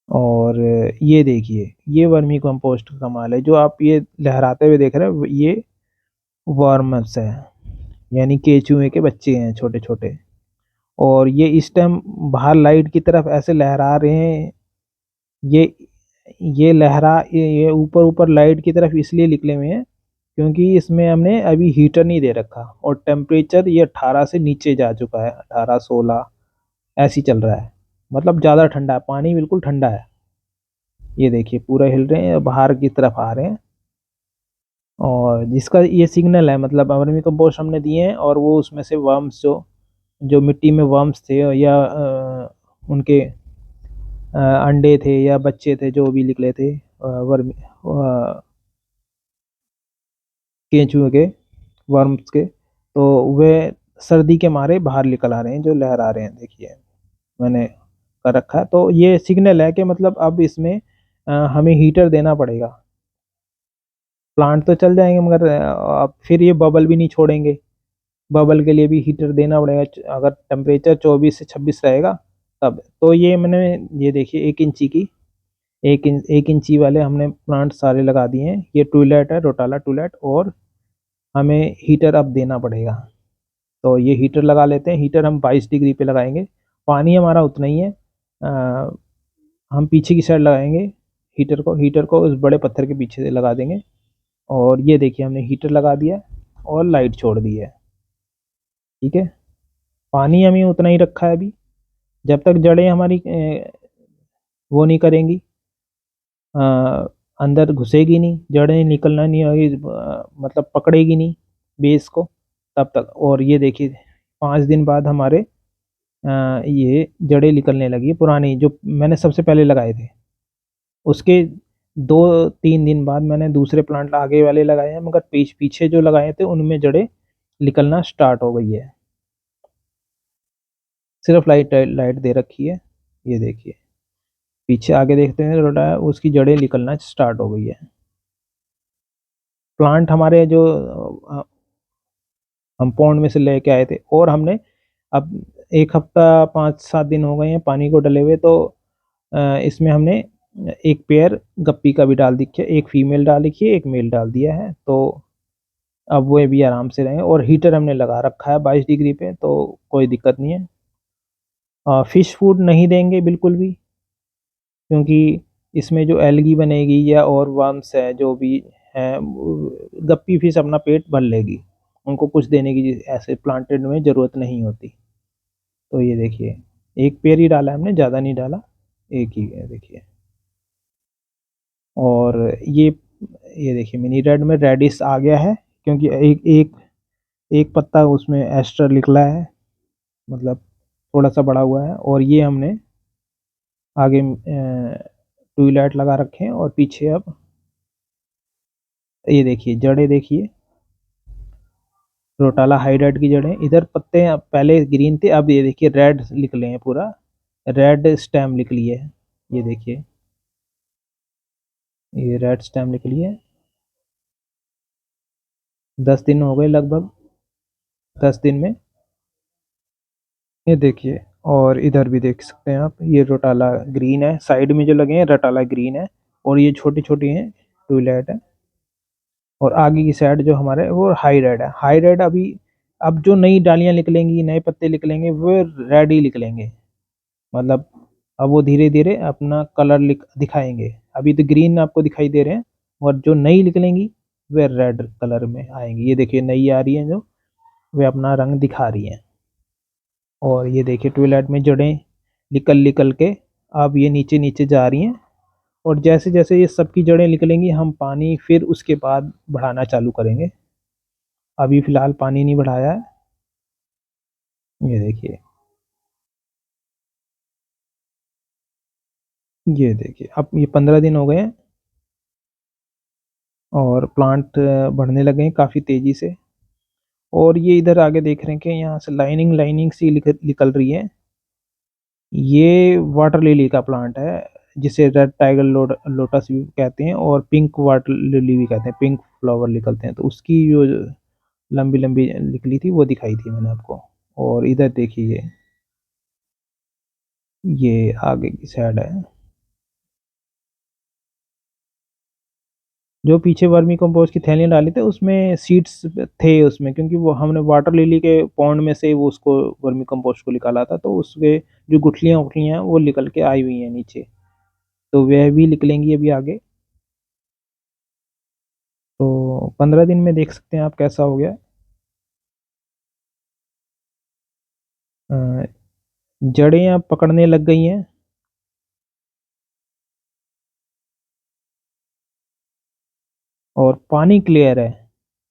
और ये देखिए ये वर्मी कंपोस्ट का कमाल है, जो आप ये लहराते हुए देख रहे हैं ये वर्म्स है, यानी केचुए के बच्चे हैं छोटे छोटे। और ये इस टाइम बाहर लाइट की तरफ ऐसे लहरा रहे हैं। ये ये ऊपर ऊपर लाइट की तरफ इसलिए निकले हुए हैं क्योंकि इसमें हमने अभी हीटर नहीं दे रखा, और टेम्परेचर ये 18 से नीचे जा चुका है, 18-16 ऐसी चल रहा है। मतलब ज़्यादा ठंडा है, पानी बिल्कुल ठंडा है। ये देखिए पूरा हिल रहे हैं, बाहर की तरफ आ रहे हैं, और जिसका ये सिग्नल है, मतलब वर्मी कंपोस्ट हमने दिए हैं, और वो उसमें से वर्म्स जो मिट्टी में वर्म्स थे, या उनके अंडे थे या बच्चे थे जो भी निकले थे वर्मी केंचुए के, वर्म्स के, तो वे सर्दी के मारे बाहर निकल आ रहे हैं, जो लहरा रहे हैं। देखिए मैंने कर रखा है, तो ये सिग्नल है कि मतलब अब इसमें हमें हीटर देना पड़ेगा। प्लांट तो चल जाएंगे, मगर अब फिर ये बबल भी नहीं छोड़ेंगे, बबल के लिए भी हीटर देना पड़ेगा। अगर टेम्परेचर 24 से 26 रहेगा तब तो। ये मैंने ये देखिए 1 इंची की 1 इंची वाले हमने प्लांट सारे लगा दिए हैं। ये ट्यूबलाइट है, रोटाला ट्यूबलाइट, और हमें हीटर अब देना पड़ेगा। तो ये हीटर लगा लेते हैं। हीटर हम 22 डिग्री पे लगाएंगे, पानी हमारा उतना ही है। हम पीछे की साइड लगाएंगे हीटर को उस बड़े पत्थर के पीछे से लगा देंगे। और ये देखिए हमने हीटर लगा दिया और लाइट छोड़ दी है। ठीक है, पानी हमें उतना ही रखा है अभी, जब तक जड़ें हमारी वो नहीं करेंगी, अ, अंदर घुसेगी नहीं, जड़ें निकलना नहीं होगी, मतलब पकड़ेगी नहीं बेस को, तब तक। और ये देखिए 5 दिन बाद हमारे ये जड़ें निकलने लगी है, पुरानी जो मैंने सबसे पहले लगाए थे। उसके 2-3 दिन बाद मैंने दूसरे प्लांट आगे वाले लगाए हैं, मगर पीछे जो लगाए थे उनमें जड़ें निकलना स्टार्ट हो गई है। सिर्फ लाइट लाइट दे रखी है। ये देखिए पीछे आगे देखते हैं रोटा है, उसकी जड़ें निकलना स्टार्ट हो गई है। प्लांट हमारे जो हम पौंड में से लेके आए थे, और हमने अब 1 हफ्ता 5-7 दिन हो गए हैं पानी को डले हुए, तो इसमें हमने एक पेयर गप्पी का भी डाल दिया, एक फीमेल डाल रखी है, एक मेल डाल दिया है। तो अब वो भी आराम से रहें, और हीटर हमने लगा रखा है 22 डिग्री पे, तो कोई दिक्कत नहीं है। फिश फूड नहीं देंगे बिल्कुल भी, क्योंकि इसमें जो एल्गी बनेगी या और वर्म्स है जो भी है, गप्पी फिश अपना पेट भर लेगी, उनको कुछ देने की ऐसे प्लांटेड में ज़रूरत नहीं होती। तो ये देखिए एक पेड़ ही डाला है हमने, ज़्यादा नहीं डाला, एक ही है देखिए। और ये देखिए मिनी रेड में रेडिस आ गया है, क्योंकि एक एक एक पत्ता उसमें एस्टर निकला है, मतलब थोड़ा सा बड़ा हुआ है। और ये हमने आगे ट्यूबलाइट लगा रखे हैं, और पीछे अब ये देखिए जड़ें देखिए, रोटाला हाइड्राइड की जड़ें। इधर पत्ते पहले ग्रीन थे, अब ये देखिए रेड निकले हैं, पूरा रेड स्टेम निकली है। ये देखिए ये रेड स्टेम निकली है, 10 दिन हो गए लगभग, 10 दिन में। ये देखिए, और इधर भी देख सकते हैं आप, ये रोटाला ग्रीन है, साइड में जो लगे हैं रोटाला ग्रीन है, और ये छोटी छोटी हैं ट्यूबलाइट है। और आगे की साइड जो हमारे वो हाई रेड है, हाई रेड अभी अब जो नई डालियां निकलेंगी, नए पत्ते निकलेंगे, वो रेड ही निकलेंगे। मतलब अब वो धीरे धीरे अपना कलर दिखाएंगे। अभी तो ग्रीन आपको दिखाई दे रहे हैं, और जो नई निकलेंगी वे रेड कलर में आएंगी। ये देखिए नई आ रही है जो, वे अपना रंग दिखा रही हैं। और ये देखिए ट्यूबलाइट में जड़ें निकल निकल के अब ये नीचे नीचे जा रही हैं। और जैसे जैसे ये सबकी जड़ें निकलेंगी, हम पानी फिर उसके बाद बढ़ाना चालू करेंगे। अभी फिलहाल पानी नहीं बढ़ाया है। ये देखिए, ये देखिए, अब ये 15 दिन हो गए हैं, और प्लांट बढ़ने लगे हैं काफ़ी तेज़ी से। और ये इधर आगे देख रहे हैं कि यहाँ से लाइनिंग लाइनिंग सी निकल रही है। ये वाटर लिली का प्लांट है, जिसे रेड टाइगर लोटस भी कहते हैं, और पिंक वाटर लिली भी कहते हैं, पिंक फ्लावर निकलते हैं। तो उसकी जो लंबी लंबी निकली थी वो दिखाई थी मैंने आपको। और इधर देखिए, ये आगे की साइड है। जो पीछे वर्मी कंपोस्ट की थैलियाँ डाली थे उसमें सीड्स थे उसमें, क्योंकि वो हमने वाटर लिली के पॉन्ड में से वो उसको वर्मी कंपोस्ट को निकाला था, तो उसके जो गुठलियाँ उठलियाँ हैं वो निकल के आई हुई हैं नीचे। तो वह भी निकलेंगी अभी आगे। तो 15 दिन में देख सकते हैं आप कैसा हो गया। अ, जड़ें अब पकड़ने लग गई हैं, और पानी क्लियर है।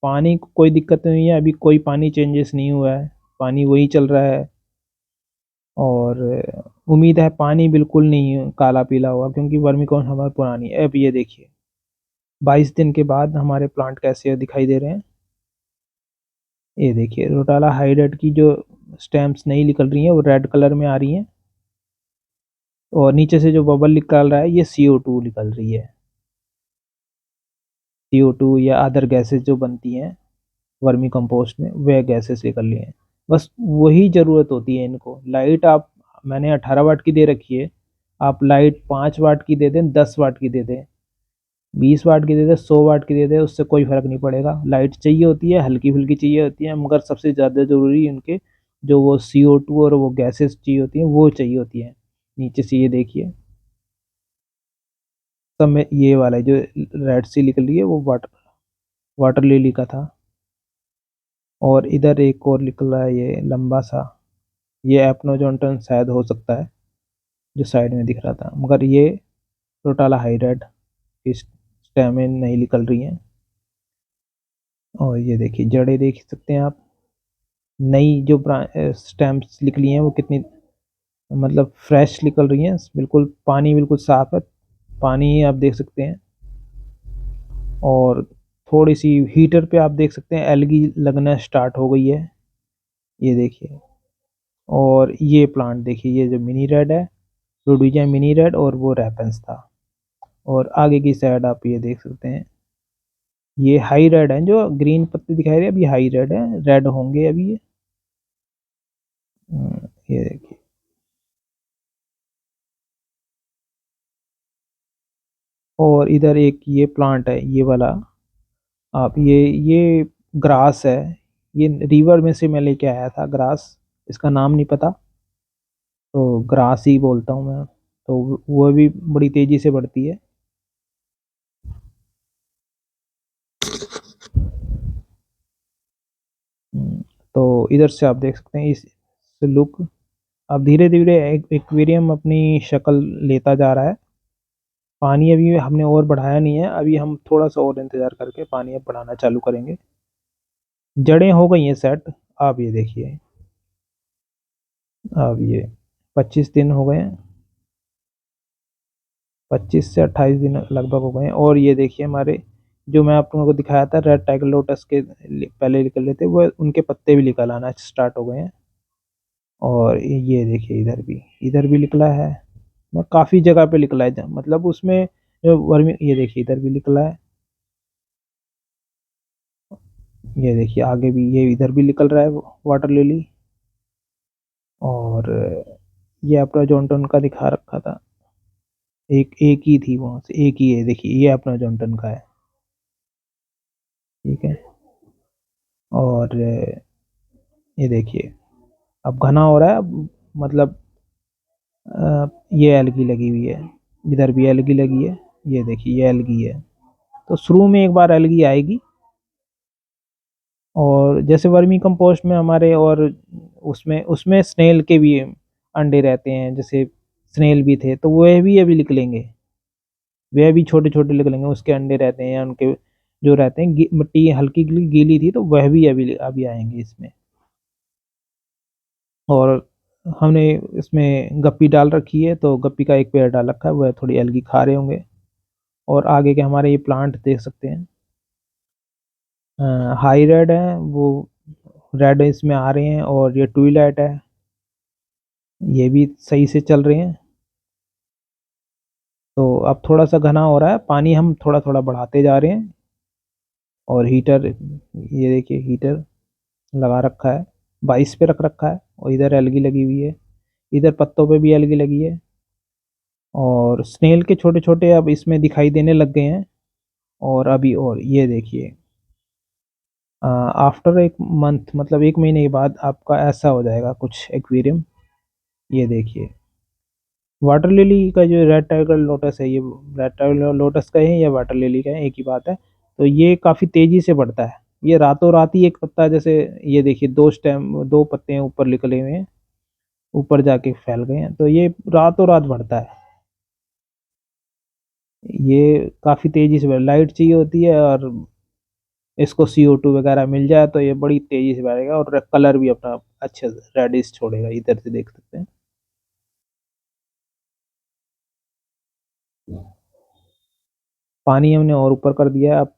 पानी को कोई दिक्कत नहीं है, अभी कोई पानी चेंजेस नहीं हुआ है, पानी वही चल रहा है। और उम्मीद है पानी बिल्कुल नहीं काला पीला हुआ, क्योंकि वर्मी कौन हमारी पुरानी है। अब ये देखिए 22 दिन के बाद हमारे प्लांट कैसे दिखाई दे रहे हैं। ये देखिए रोटाला हाइड्रेट की जो स्टेम्स नहीं निकल रही हैं वो रेड कलर में आ रही हैं, और नीचे से जो बबल निकल रहा है ये CO2 निकल रही है। CO2 या अदर गैसेस जो बनती हैं वर्मी कंपोस्ट में, वह गैसेस निकल रही हैं। बस वही ज़रूरत होती है इनको। लाइट आप, मैंने 18 वाट की दे रखी है, आप लाइट 5 वाट की दे दें, 10 वाट की दे दें, 20 वाट की दे दे, 100 वाट की दे दे, उससे कोई फर्क नहीं पड़ेगा। लाइट चाहिए होती है, हल्की फुल्की चाहिए होती है, मगर सबसे ज़्यादा ज़रूरी उनके जो वो CO2 और वो गैसेस चाहिए होती हैं, वो चाहिए होती है। नीचे से ये देखिए, सब में ये वाला है जो रेड सी निकल रही है, वो वाटर वाटर लिली का था। और इधर एक और निकल रहा है ये लंबा सा, ये एपनोजोंटन शायद हो सकता है, जो साइड में दिख रहा था, मगर ये रोटाला हाइड्रेट इस स्टेम में नहीं निकल रही हैं। और ये देखिए जड़ें देख सकते हैं आप, नई जो स्टेम्स निकली हैं वो कितनी मतलब फ्रेश निकल रही हैं, बिल्कुल पानी बिल्कुल साफ है, पानी आप देख सकते हैं। और थोड़ी सी हीटर पे आप देख सकते हैं एलगी लगना स्टार्ट हो गई है। ये देखिए, और ये प्लांट देखिए, ये जो मिनी रेड है, रोडीजा मिनी रेड, और वो रैपेंस था। और आगे की साइड आप ये देख सकते हैं, ये हाई रेड है, जो ग्रीन पत्ते दिखाई रहे हैं अभी हाई रेड है, रेड होंगे अभी ये। ये देखिए, और इधर एक ये प्लांट है, ये वाला आप, ये ग्रास है, ये रिवर में से मैं लेके आया था ग्रास, इसका नाम नहीं पता, तो ग्रास ही बोलता हूँ मैं। तो वो भी बड़ी तेजी से बढ़ती है। तो इधर से आप देख सकते हैं इस लुक, अब धीरे धीरे एक्वेरियम अपनी शक्ल लेता जा रहा है। पानी अभी हमने और बढ़ाया नहीं है, अभी हम थोड़ा सा और इंतज़ार करके पानी अब बढ़ाना चालू करेंगे। जड़ें हो गई हैं सेट। आप ये देखिए, अब ये 25 दिन हो गए हैं, 25 से 28 दिन लगभग हो गए हैं। और ये देखिए हमारे जो मैं आप लोगों को दिखाया था रेड टाइगर लोटस के पहले निकल रहे थे, वो उनके पत्ते भी निकल आना स्टार्ट हो गए हैं। और ये देखिए इधर भी निकला है, मैं काफ़ी जगह पे निकला है, मतलब उसमें जो वर्मी, ये देखिए इधर भी निकला है, ये देखिए आगे भी, ये इधर भी निकल रहा है वाटर लिली। और ये अपना जॉनटन का दिखा रखा था, एक एक ही थी वहां से, एक ही है, देखिए ये अपना जॉनटन का है। ठीक है। और ये देखिए अब घना हो रहा है, अब मतलब ये एलगी लगी हुई है, इधर भी एलगी लगी है, ये देखिए ये एलगी है। तो शुरू में एक बार एलगी आएगी, और जैसे वर्मी कंपोस्ट में हमारे, और उसमें उसमें स्नेल के भी अंडे रहते हैं, जैसे स्नेल भी थे, तो वह भी अभी निकलेंगे, वह भी छोटे छोटे निकलेंगे, उसके अंडे रहते हैं, उनके जो रहते हैं, मिट्टी हल्की गीली थी, तो वह भी अभी अभी आएंगे इसमें। और हमने इसमें गप्पी डाल रखी है, तो गप्पी का एक पेड़ डाल रखा है, वह थोड़ी एलगी खा रहे होंगे। और आगे के हमारे ये प्लांट देख सकते हैं, हाई रेड है वो, रेड इसमें आ रहे हैं, और ये ट्विलाइट है, ये भी सही से चल रहे हैं। तो अब थोड़ा सा घना हो रहा है, पानी हम थोड़ा थोड़ा बढ़ाते जा रहे हैं। और हीटर, ये देखिए हीटर लगा रखा है, 22 पे रख रखा है, और इधर एलगी लगी हुई है, इधर पत्तों पे भी एलगी लगी है। और स्नेल के छोटे छोटे अब इसमें दिखाई देने लग गए हैं। और अभी, और ये देखिए आफ्टर एक मंथ, मतलब एक महीने के बाद आपका ऐसा हो जाएगा कुछ एक्वेरियम। ये देखिए वाटर लिली का जो रेड टाइगर लोटस है, ये रेड टाइगर लोटस का है या वाटर लिली का है, एक ही बात है। तो ये काफ़ी तेज़ी से बढ़ता है, ये रातों रात ही एक पत्ता, जैसे ये देखिए दो स्टेम, दो पत्ते हैं ऊपर निकले हुए हैं, ऊपर जाके फैल गए हैं, तो ये रातों रात बढ़ता है। ये काफ़ी तेज़ी से लाइट चाहिए होती है, और इसको CO2 वगैरह मिल जाए तो ये बड़ी तेज़ी से बढ़ेगा, और कलर भी अपना अच्छे रेडिश छोड़ेगा, इधर से देख सकते हैं। पानी हमने और ऊपर कर दिया है अब,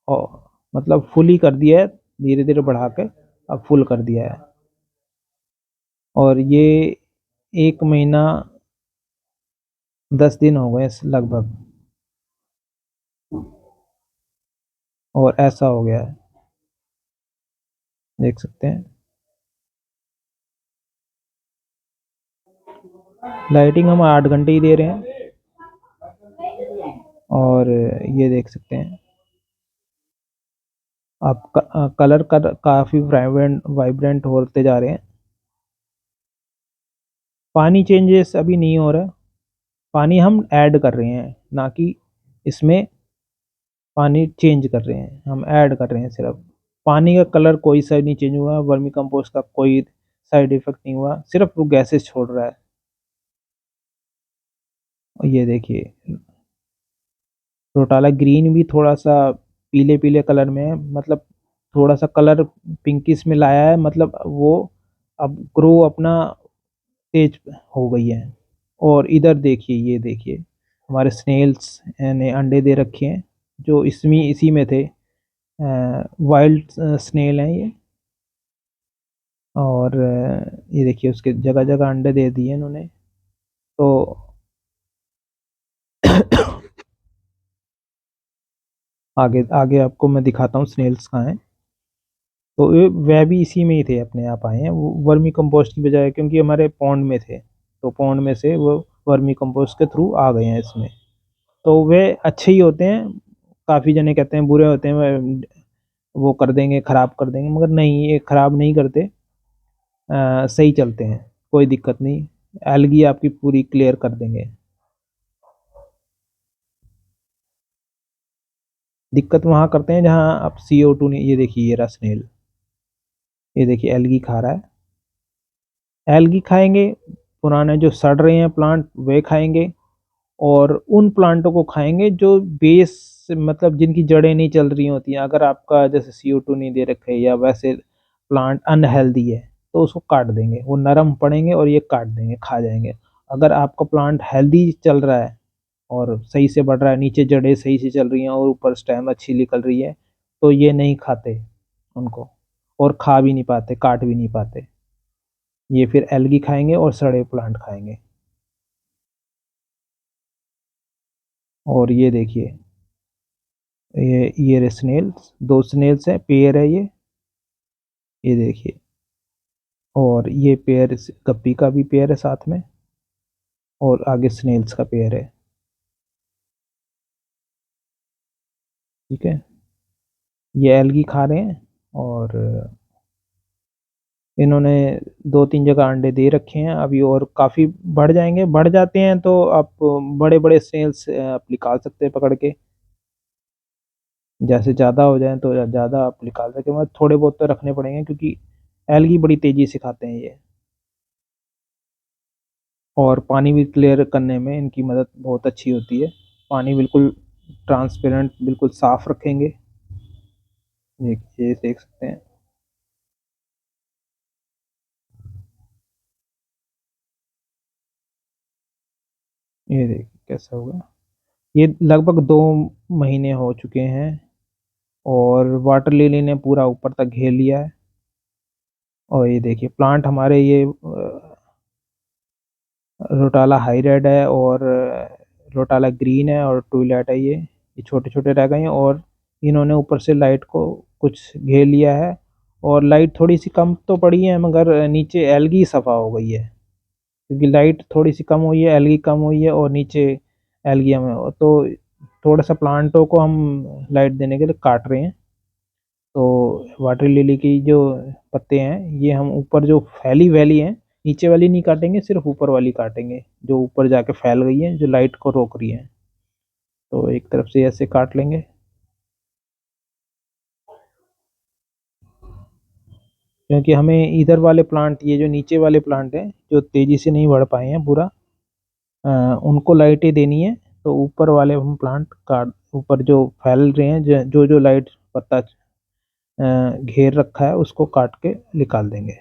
और मतलब फुल ही कर दिया है, धीरे धीरे बढ़ा के अब फुल कर दिया है। और ये 1 महीना 10 दिन हो गए लगभग, और ऐसा हो गया है, देख सकते हैं। लाइटिंग हम 8 घंटे ही दे रहे हैं। और ये देख सकते हैं आप, कलर काफ़ी वाइब्रेंट वाइब्रेंट होते जा रहे हैं। पानी चेंजेस अभी नहीं हो रहा, पानी हम ऐड कर रहे हैं, ना कि इसमें पानी चेंज कर रहे हैं, हम ऐड कर रहे हैं सिर्फ। पानी का कलर कोई सा नहीं चेंज हुआ, वर्मी कंपोस्ट का कोई साइड इफेक्ट नहीं हुआ, सिर्फ वो गैसेस छोड़ रहा है। और ये देखिए रोटाला ग्रीन भी थोड़ा सा पीले पीले कलर में है, मतलब थोड़ा सा कलर पिंकिश में लाया है, मतलब वो अब ग्रो अपना तेज हो गई है। और इधर देखिए, ये देखिए हमारे स्नेल्स ने अंडे दे रखे हैं, जो इसमें इसी में थे, वाइल्ड स्नेल हैं ये। और ये देखिए उसके जगह जगह अंडे दे दिए इन्होंने। तो आगे आगे आपको मैं दिखाता हूँ स्नेल्स कहाँ हैं। तो ये वह भी इसी में ही थे, अपने आप आए हैं वो वर्मी कंपोस्ट की बजाय, क्योंकि हमारे पॉन्ड में थे, तो पॉन्ड में से वो वर्मी कंपोस्ट के थ्रू आ गए हैं इसमें। तो वे अच्छे ही होते हैं, काफ़ी जने कहते हैं बुरे होते हैं, वो कर देंगे, खराब कर देंगे, मगर नहीं, ये खराब नहीं करते, सही चलते हैं, कोई दिक्कत नहीं, एलगी आपकी पूरी क्लियर कर देंगे। दिक्कत वहाँ करते हैं जहाँ आप CO2 नहीं, ये देखिए ये रहा स्नेल, ये देखिए एलगी खा रहा है, एलगी खाएंगे, पुराने जो सड़ रहे हैं प्लांट वे खाएंगे, और उन प्लांटों को खाएंगे जो बेस, मतलब जिनकी जड़ें नहीं चल रही होती हैं। अगर आपका जैसे CO2 नहीं दे रखे, या वैसे प्लांट अनहेल्दी है, तो उसको काट देंगे, वो नरम पड़ेंगे और ये काट देंगे, खा जाएंगे। अगर आपका प्लांट हेल्दी चल रहा है और सही से बढ़ रहा है, नीचे जड़ें सही से चल रही हैं, और ऊपर स्टेम अच्छी निकल रही है, तो ये नहीं खाते उनको, और खा भी नहीं पाते, काट भी नहीं पाते, ये फिर एल्गी खाएंगे और सड़े प्लांट खाएंगे। और ये देखिए, ये स्नेल्स, 2 स्नेल्स है, पेयर है ये देखिए। और ये पेयर गप्पी का भी पेयर है साथ में, और आगे स्नेल्स का पेयर है। ठीक है, ये एल्गी खा रहे हैं, और इन्होंने 2-3 जगह अंडे दे रखे हैं अभी, और काफ़ी बढ़ जाएंगे, बढ़ जाते हैं तो आप बड़े बड़े स्नेल्स आप निकाल सकते हैं पकड़ के। जैसे ज़्यादा हो जाए तो ज़्यादा आप निकाल सकें, मगर थोड़े बहुत तो रखने पड़ेंगे, क्योंकि एल्गी बड़ी तेज़ी से खाते हैं ये। और पानी भी क्लियर करने में इनकी मदद बहुत अच्छी होती है। पानी बिल्कुल ट्रांसपेरेंट, बिल्कुल साफ रखेंगे। ये देख सकते हैं। ये देखिए कैसा होगा। ये लगभग 2 महीने हो चुके हैं, और वाटर लिली ने पूरा ऊपर तक घेर लिया है। और ये देखिए प्लांट हमारे, ये रोटाला हाई रेड है, और रोटाला ग्रीन है, और ट्विलाइट है। ये छोटे छोटे रह गए हैं, और इन्होंने ऊपर से लाइट को कुछ घेर लिया है। और लाइट थोड़ी सी कम तो पड़ी है, मगर नीचे एल्गी सफ़ा हो गई है, क्योंकि लाइट थोड़ी सी कम हुई है, एल्गी कम हुई है, और नीचे एल्गियम है। तो थोड़ा सा प्लांटों को हम लाइट देने के लिए काट रहे हैं। तो वाटर लिली की जो पत्ते हैं, ये हम ऊपर जो फैली वैली हैं, नीचे वाली नहीं काटेंगे, सिर्फ ऊपर वाली काटेंगे, जो ऊपर जाके फैल गई है, जो लाइट को रोक रही है। तो एक तरफ से ऐसे काट लेंगे, क्योंकि हमें इधर वाले प्लांट, ये जो नीचे वाले प्लांट हैं जो तेज़ी से नहीं बढ़ पाए हैं पूरा, अ, उनको लाइटें देनी है। तो ऊपर वाले हम प्लांट काट, ऊपर जो फैल रहे हैं, जो लाइट पत्ता घेर रखा है, उसको काट के निकाल देंगे।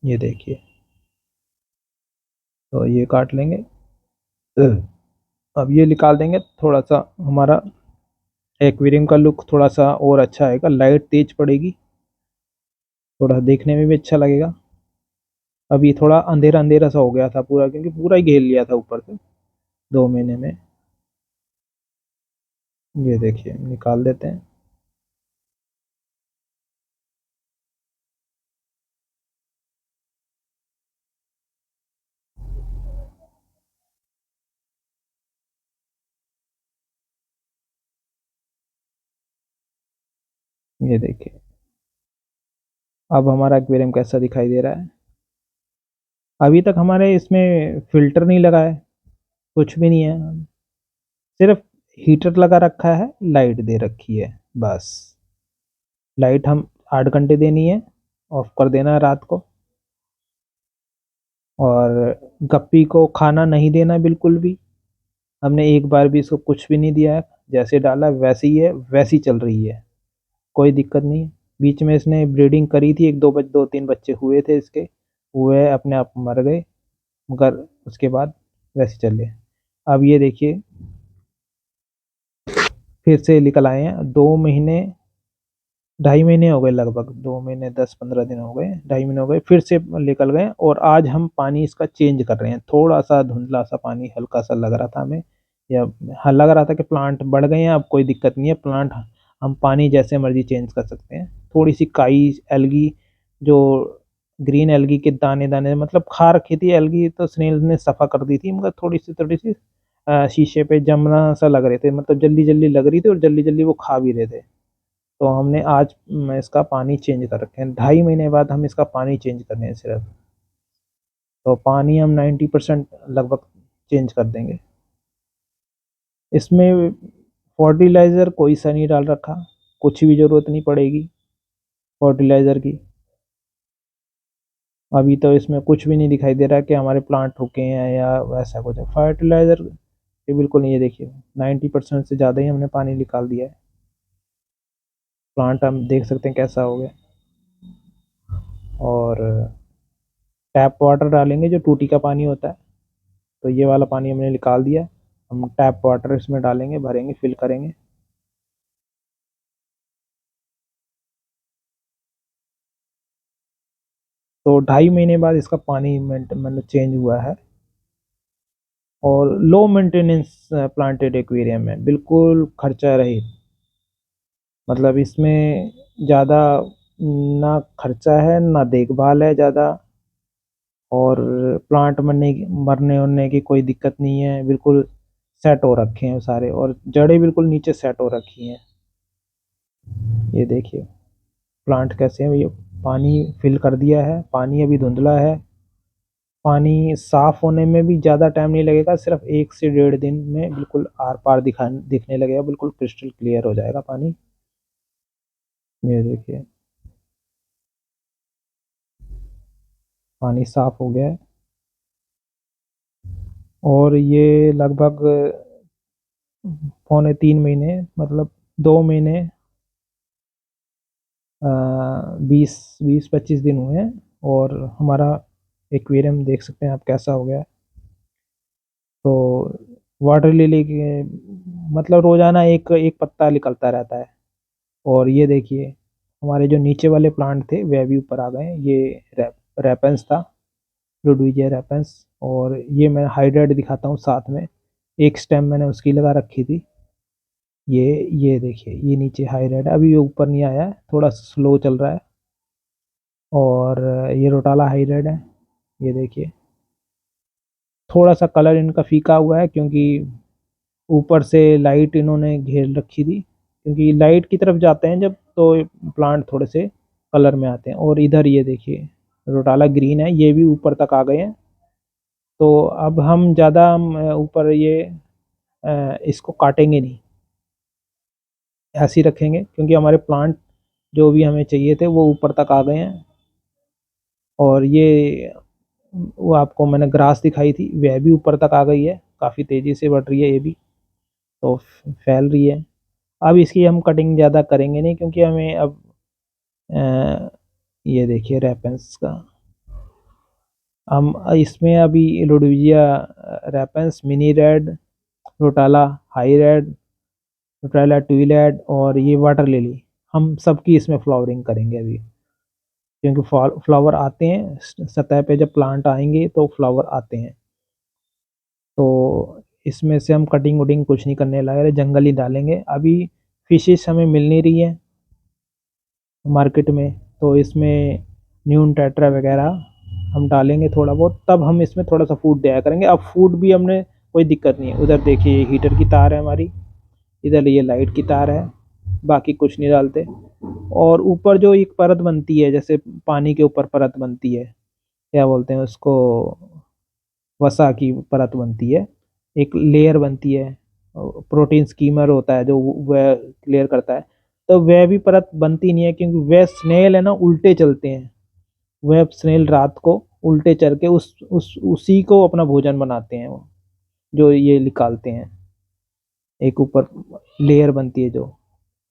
ये देखिए, तो ये काट लेंगे। अब ये निकाल देंगे, थोड़ा सा हमारा एक्वेरियम का लुक थोड़ा सा और अच्छा आएगा, लाइट तेज पड़ेगी, थोड़ा देखने में भी अच्छा लगेगा। अभी थोड़ा अंधेरा अंधेरा सा हो गया था पूरा, क्योंकि पूरा ही घेर लिया था ऊपर से 2 महीने में। ये देखिए निकाल देते हैं। ये देखिए, अब हमारा एक्वेरियम कैसा दिखाई दे रहा है। अभी तक हमारे इसमें फिल्टर नहीं लगा है, कुछ भी नहीं है, सिर्फ हीटर लगा रखा है, लाइट दे रखी है बस। लाइट हम 8 घंटे देनी है, ऑफ कर देना है रात को। और गप्पी को खाना नहीं देना बिल्कुल भी। हमने एक बार भी इसको कुछ भी नहीं दिया है, जैसे डाला वैसे ही है, वैसी चल रही है, कोई दिक्कत नहीं है। बीच में इसने ब्रीडिंग करी थी, 2-3 बच्चे हुए थे इसके, हुए अपने आप मर गए, मगर उसके बाद वैसे चले। अब ये देखिए फिर से निकल आए हैं। 2 महीने, 2.5 महीने हो गए, लगभग 2 महीने 10-15 दिन हो गए, 2.5 महीने हो गए, फिर से निकल गए। और आज हम पानी इसका चेंज कर रहे हैं, थोड़ा सा धुंधला सा पानी हल्का सा लग रहा था हमें, या हाँ लग रहा था कि प्लांट बढ़ गए हैं, अब कोई दिक्कत नहीं है, प्लांट हम पानी जैसे मर्जी चेंज कर सकते हैं। थोड़ी सी काई एल्गी, जो ग्रीन एल्गी के दाने दाने मतलब खा रखी थी एल्गी, तो स्नेल ने सफा कर दी थी, मगर थोड़ी सी शीशे पे जमना सा लग रहे थे, मतलब जल्दी जल्दी लग रही थी, और जल्दी जल्दी वो खा भी रहे थे। तो हमने आज इसका पानी चेंज कर रखे हैं, 2.5 महीने बाद हम इसका पानी चेंज करने हैं सिर्फ। तो पानी हम 90% लगभग चेंज कर देंगे। इसमें फर्टिलाइज़र कोई सा नहीं डाल रखा, कुछ भी ज़रूरत नहीं पड़ेगी फर्टिलाइज़र की। अभी तो इसमें कुछ भी नहीं दिखाई दे रहा कि हमारे प्लांट रुके हैं या वैसा कुछ है। फर्टिलाइज़र ये बिल्कुल नहीं है, देखिए 90% से ज़्यादा ही हमने पानी निकाल दिया है। प्लांट हम देख सकते हैं कैसा हो गया। और टैप वाटर डालेंगे, जो टूटी का पानी होता है। तो ये वाला पानी हमने निकाल दिया, हम टैप वाटर इसमें डालेंगे, भरेंगे, फिल करेंगे। तो 2.5 महीने बाद इसका पानी मतलब चेंज हुआ है। और लो मेंटेनेंस प्लांटेड एक्वेरियम है, बिल्कुल खर्चा रहित। मतलब इसमें ज़्यादा ना खर्चा है ना देखभाल है ज़्यादा, और प्लांट मरने वरने की कोई दिक्कत नहीं है, बिल्कुल सेट हो रखे हैं सारे, और जड़ें बिल्कुल नीचे सेट हो रखी हैं। ये देखिए प्लांट कैसे हैं, ये पानी फिल कर दिया है, पानी अभी धुंधला है। पानी साफ होने में भी ज़्यादा टाइम नहीं लगेगा, सिर्फ 1 से 1.5 दिन में बिल्कुल आर पार दिखने लगेगा, बिल्कुल क्रिस्टल क्लियर हो जाएगा पानी। ये देखिए पानी साफ हो गया है। और ये लगभग 2.25 महीने, मतलब 2 महीने 20-25 दिन हुए हैं, और हमारा एक्वेरियम देख सकते हैं आप कैसा हो गया है। तो वाटर लिली के मतलब रोजाना एक एक पत्ता निकलता रहता है। और ये देखिए हमारे जो नीचे वाले प्लांट थे वह भी ऊपर आ गए हैं। ये रेपेंस था, लुडविजिया रेपेंस। और ये मैं हाइड्राइड दिखाता हूँ साथ में, एक स्टेम मैंने उसकी लगा रखी थी। ये देखिए ये नीचे हाइड्राइड है, अभी ये ऊपर नहीं आया है, थोड़ा स्लो चल रहा है। और ये रोटाला हाइड्राइड है। ये देखिए थोड़ा सा कलर इनका फीका हुआ है, क्योंकि ऊपर से लाइट इन्होंने घेर रखी थी, क्योंकि लाइट की तरफ जाते हैं जब तो प्लांट थोड़े से कलर में आते हैं। और इधर ये देखिए रोटाला ग्रीन है, ये भी ऊपर तक आ गए हैं। तो अब हम ज़्यादा ऊपर ये इसको काटेंगे नहीं, ऐसे ही रखेंगे, क्योंकि हमारे प्लांट जो भी हमें चाहिए थे वो ऊपर तक आ गए हैं। और ये वो आपको मैंने ग्रास दिखाई थी, वह भी ऊपर तक आ गई है, काफ़ी तेज़ी से बढ़ रही है ये भी, तो फैल रही है। अब इसकी हम कटिंग ज़्यादा करेंगे नहीं, क्योंकि हमें अब अ, ये देखिए रेपेंस का हम इसमें अभी Ludwigia repens, mini red, Rotala high red, Rotala ट्विलेट और ये वाटर लिली, हम सबकी इसमें फ्लावरिंग करेंगे अभी, क्योंकि फ्लावर आते हैं सतह पे, जब प्लांट आएंगे तो फ्लावर आते हैं। तो इसमें से हम कटिंग वटिंग कुछ नहीं करने लगे रहे, जंगल ही डालेंगे। अभी फिशेस हमें मिल नहीं रही है मार्केट में, तो इसमें न्यून टेट्रा वगैरह हम डालेंगे थोड़ा बहुत, तब हम इसमें थोड़ा सा फूड दिया करेंगे। अब फूड भी हमने कोई दिक्कत नहीं है। उधर देखिए ये हीटर की तार है हमारी, इधर ये लाइट की तार है, बाकी कुछ नहीं डालते। और ऊपर जो एक परत बनती है, जैसे पानी के ऊपर परत बनती है, क्या बोलते हैं उसको, वसा की परत बनती है, एक लेयर बनती है, प्रोटीन स्कीमर होता है जो वह क्लियर करता है। तो वह भी परत बनती नहीं है, क्योंकि वह स्नेल है ना उल्टे चलते हैं। वह स्नेल रात को उल्टे चल के उस उसी को अपना भोजन बनाते हैं वो, जो ये निकालते हैं, एक ऊपर लेयर बनती है जो,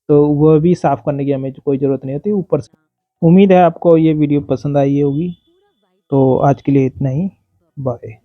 तो वह भी साफ करने की हमें कोई ज़रूरत नहीं होती ऊपर से। उम्मीद है आपको ये वीडियो पसंद आई होगी। तो आज के लिए इतना ही, बाय।